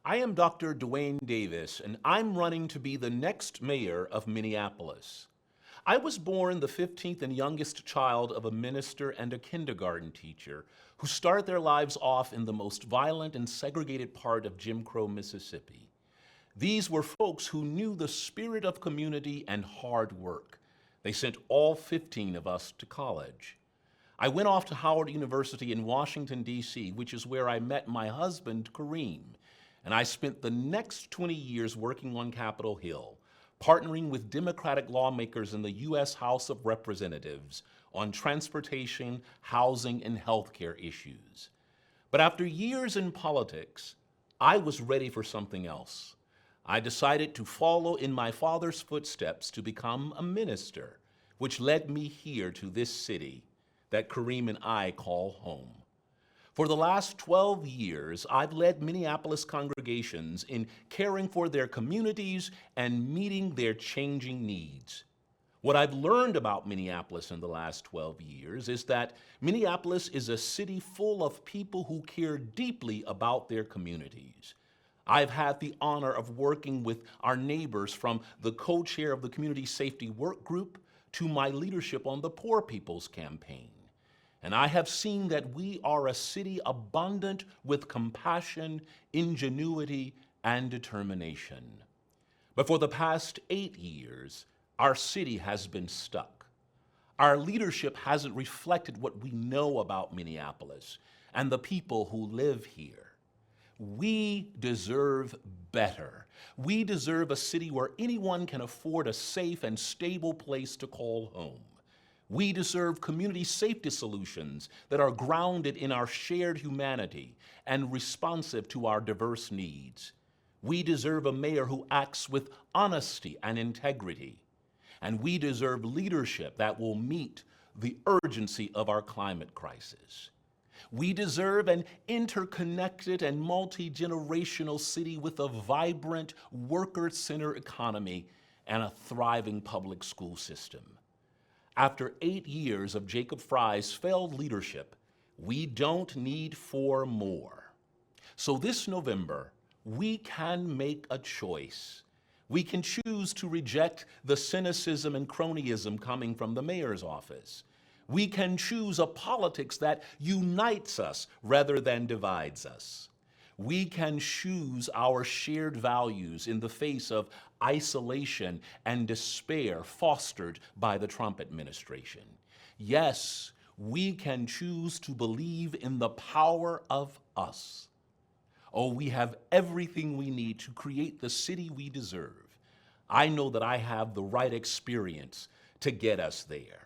I am Dr. DeWayne Davis, and I'm running to be the next mayor of Minneapolis. I was born the 15th and youngest child of a minister and a kindergarten teacher who started their lives off in the most violent and segregated part of Jim Crow, Mississippi. These were folks who knew the spirit of community and hard work. They sent all 15 of us to college. I went off to Howard University in Washington, D.C., which is where I met my husband, Kareem, and I spent the next 20 years working on Capitol Hill, partnering with Democratic lawmakers in the U.S. House of Representatives on transportation, housing, and healthcare issues. But after years in politics, I was ready for something else. I decided to follow in my father's footsteps to become a minister, which led me here to this city that Kareem and I call home. For the last 12 years, I've led Minneapolis congregations in caring for their communities and meeting their changing needs. What I've learned about Minneapolis in the last 12 years is that Minneapolis is a city full of people who care deeply about their communities. I've had the honor of working with our neighbors, from the co-chair of the Community Safety Work Group to my leadership on the Poor People's Campaign. And I have seen that we are a city abundant with compassion, ingenuity, and determination. But for the past 8 years, our city has been stuck. Our leadership hasn't reflected what we know about Minneapolis and the people who live here. We deserve better. We deserve a city where anyone can afford a safe and stable place to call home. We deserve community safety solutions that are grounded in our shared humanity and responsive to our diverse needs. We deserve a mayor who acts with honesty and integrity. And we deserve leadership that will meet the urgency of our climate crisis. We deserve an interconnected and multi-generational city with a vibrant, worker-centered economy and a thriving public school system. After 8 years of Jacob Fry's failed leadership, we don't need 4 more. So this November, we can make a choice. We can choose to reject the cynicism and cronyism coming from the mayor's office. We can choose a politics that unites us rather than divides us. We can choose our shared values in the face of isolation and despair fostered by the Trump administration. Yes, we can choose to believe in the power of us. Oh, we have everything we need to create the city we deserve. I know that I have the right experience to get us there.